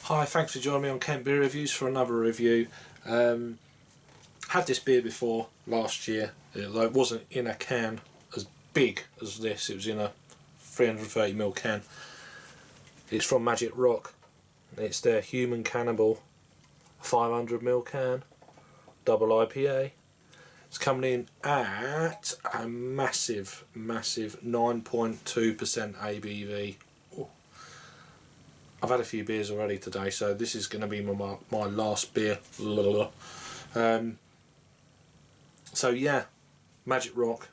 Hi, thanks for joining me on Kent Beer Reviews for another review. Had this beer before last year, although it wasn't in a can as big as this. It was in a 330ml can. It's from MagicRock. It's their Human Cannonball 500ml can, Double IPA. It's coming in at a massive 9.2% ABV. I've had a few beers already today, so this is going to be my last beer. So yeah, MagicRock,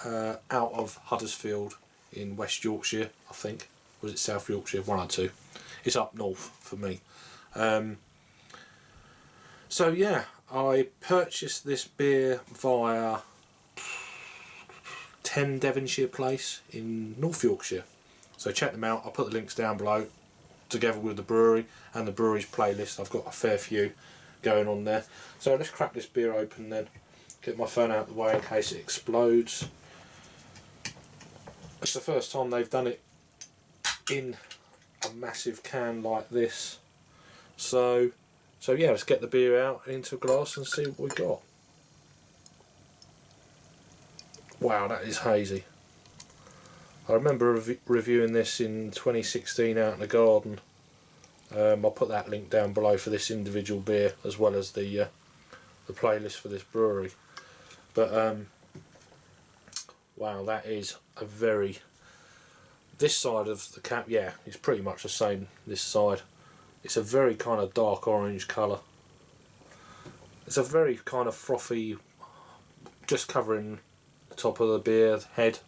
out of Huddersfield in West Yorkshire, I think. Was it South Yorkshire? One or two. It's up north for me. So yeah, I purchased this beer via 10 Devonshire Place in North Yorkshire. So check them out. I'll put the links down below, together with the brewery and the brewery's playlist. I've got a fair few going on there. So let's crack this beer open then. Get my phone out of the way in case it explodes. It's the first time they've done it in a massive can like this. So yeah, let's get the beer out into a glass and see what we got. Wow, that is hazy. I remember reviewing this in 2016 out in the garden. I'll put that link down below for this individual beer, as well as the playlist for this brewery. But wow, that is a very... This side of the cap, yeah, it's pretty much the same this side. It's a very kind of dark orange colour. It's a very kind of frothy, just covering the top of the beer head.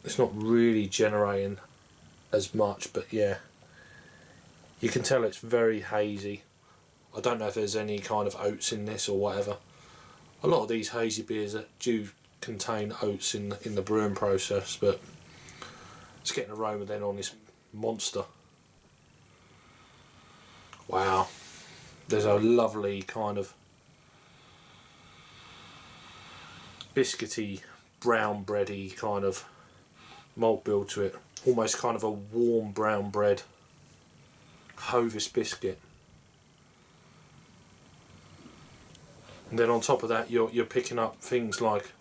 It's not really generating as much, but yeah, you can tell it's very hazy. I don't know if there's any kind of oats in this or whatever. A lot of these hazy beers do contain oats in the brewing process, but it's getting aroma then on this monster. Wow, there's a lovely kind of biscuity, brown bready kind of malt bill to it, almost kind of a warm brown bread Hovis biscuit. And then on top of that, you're picking up things like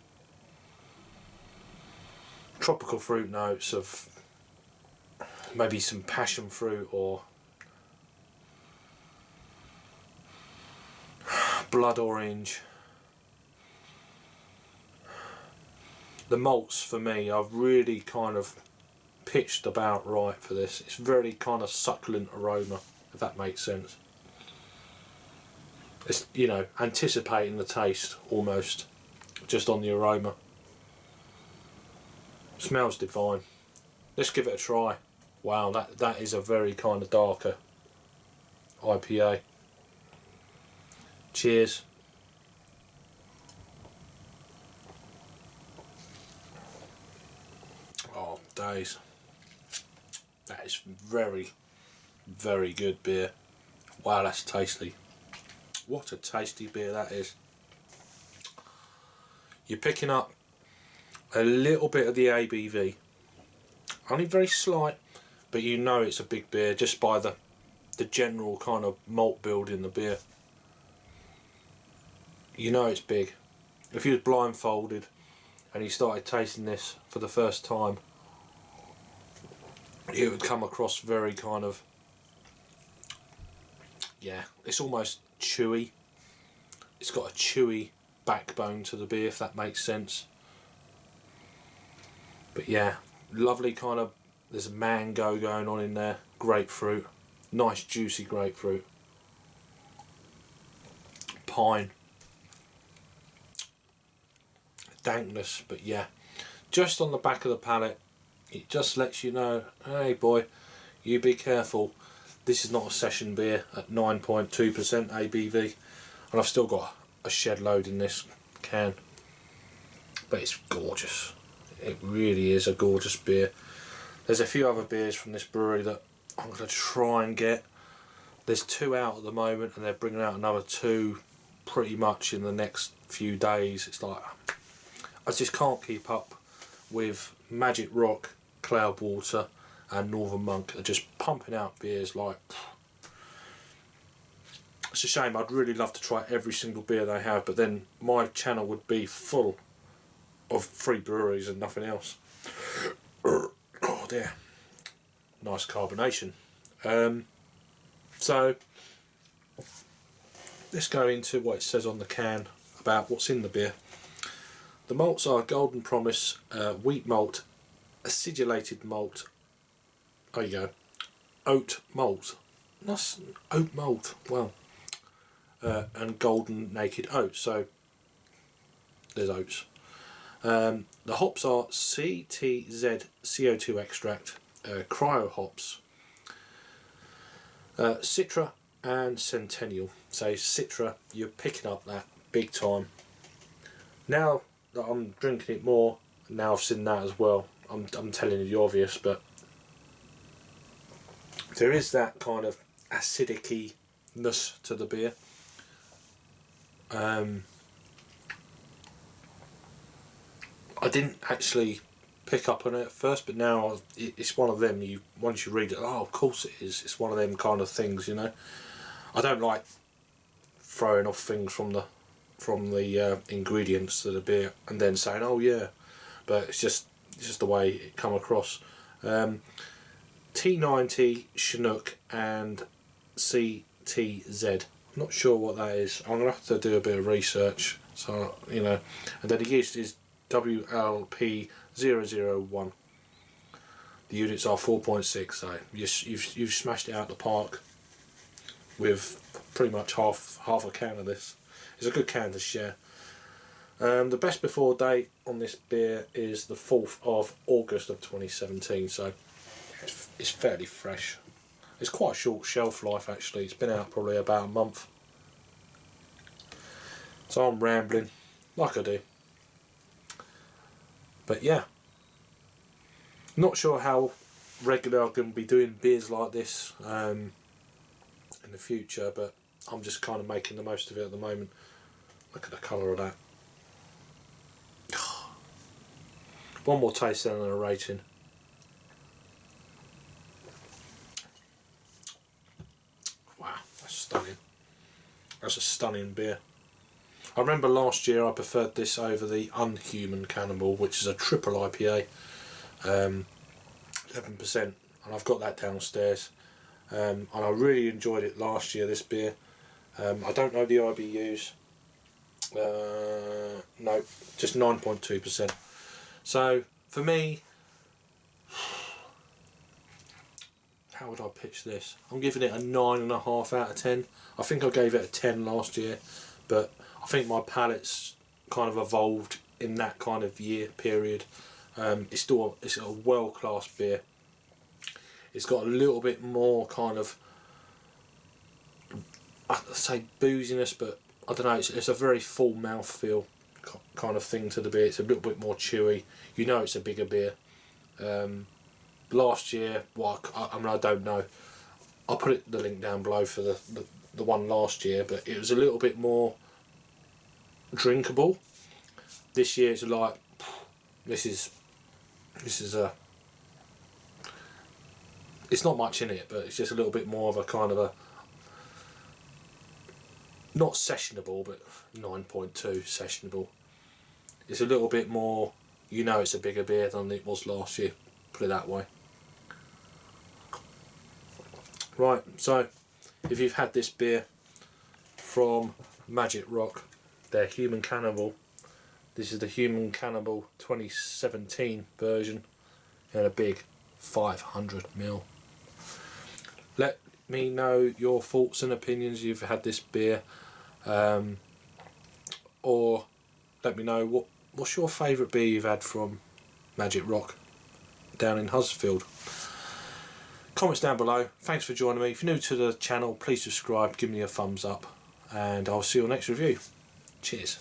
tropical fruit notes of maybe some passion fruit or blood orange. The malts for me, I've really kind of pitched about right for this. It's very kind of succulent aroma, if that makes sense. It's, you know, anticipating the taste almost, just on the aroma. Smells divine. Let's give it a try. Wow, that is a very kind of darker IPA. Cheers. Oh, days. That is very good beer. Wow, that's tasty. What a tasty beer that is. You're picking up a little bit of the ABV. Only very slight, but you know it's a big beer just by the general kind of malt build in the beer. You know it's big. If you was blindfolded and you started tasting this for the first time, it would come across very kind of, yeah, it's almost chewy. It's got a chewy backbone to the beer, if that makes sense. But yeah, lovely kind of, there's a mango going on in there, grapefruit, nice juicy grapefruit, pine, dankness, but yeah, just on the back of the palate, it just lets you know, hey boy, you be careful. This is not a session beer at 9.2% ABV, and I've still got a shed load in this can, but it's gorgeous. It really is a gorgeous beer. There's a few other beers from this brewery that I'm going to try and get. There's 2 out at the moment, and they're bringing out another 2 pretty much in the next few days. It's like, I just can't keep up with MagicRock, Cloudwater and Northern Monk are just pumping out beers like... It's a shame. I'd really love to try every single beer they have, but then my channel would be full of free breweries and nothing else. Oh dear. Nice carbonation. So let's go into what it says on the can about what's in the beer. The malts are Golden Promise, wheat malt, acidulated malt. There you go. Oat malt. That's oat malt. Well. And golden naked oats. So there's oats. The hops are CTZ CO2 extract, cryo hops, Citra and Centennial. So Citra, you're picking up that big time. Now that I'm drinking it more, now I've seen that as well. I'm telling you the obvious, but there is that kind of acidic-ness to the beer. I didn't actually pick up on it at first, but now it's one of them. Once you read it, oh, of course it is. It's one of them kind of things, you know. I don't like throwing off things from the ingredients to the beer and then saying, oh yeah, but it's just the way it come across. T90, Chinook, and CTZ. I'm not sure what that is. I'm gonna have to do a bit of research. So you know, and then the yeast is WLP001. The units are 4.6. So you've smashed it out the park with pretty much half a can of this. It's a good can to share. The best before date on this beer is the 4th of August of 2017. So it's fairly fresh. It's quite a short shelf life actually. It's been out probably about a month. So I'm rambling, like I do. But yeah. Not sure how regular I'm going to be doing beers like this in the future, but I'm just kind of making the most of it at the moment. Look at the colour of that. One more taste then and a rating. Wow, that's stunning. That's a stunning beer. I remember last year I preferred this over the Unhuman Cannonball, which is a triple IPA, 11%, and I've got that downstairs. And I really enjoyed it last year, this beer. I don't know the IBUs. No, just 9.2%. So for me, how would I pitch this? I'm giving it a 9.5 out of 10. I think I gave it a 10 last year, but I think my palate's kind of evolved in that kind of year period. It's a world-class beer. It's got a little bit more kind of, I'd say booziness, but I don't know, it's a very full mouthfeel kind of thing to the beer. It's a little bit more chewy. You know it's a bigger beer. Last year, I mean, I don't know. I'll put the link down below for the one last year, but it was a little bit more drinkable. This year it's like, this is a, it's not much in it, but it's just a little bit more of a kind of a, not sessionable, but 9.2 sessionable. It's a little bit more, you know, it's a bigger beer than it was last year, put it that way. Right, so if you've had this beer from MagicRock, their Human Cannonball, this is the Human Cannonball 2017 version in a big 500ml. Let me know your thoughts and opinions if you've had this beer, or let me know what's your favourite beer you've had from MagicRock down in Huddersfield. Comments down below. Thanks for joining me. If you're new to the channel, please subscribe, give me a thumbs up, and I'll see you on the next review. Cheers.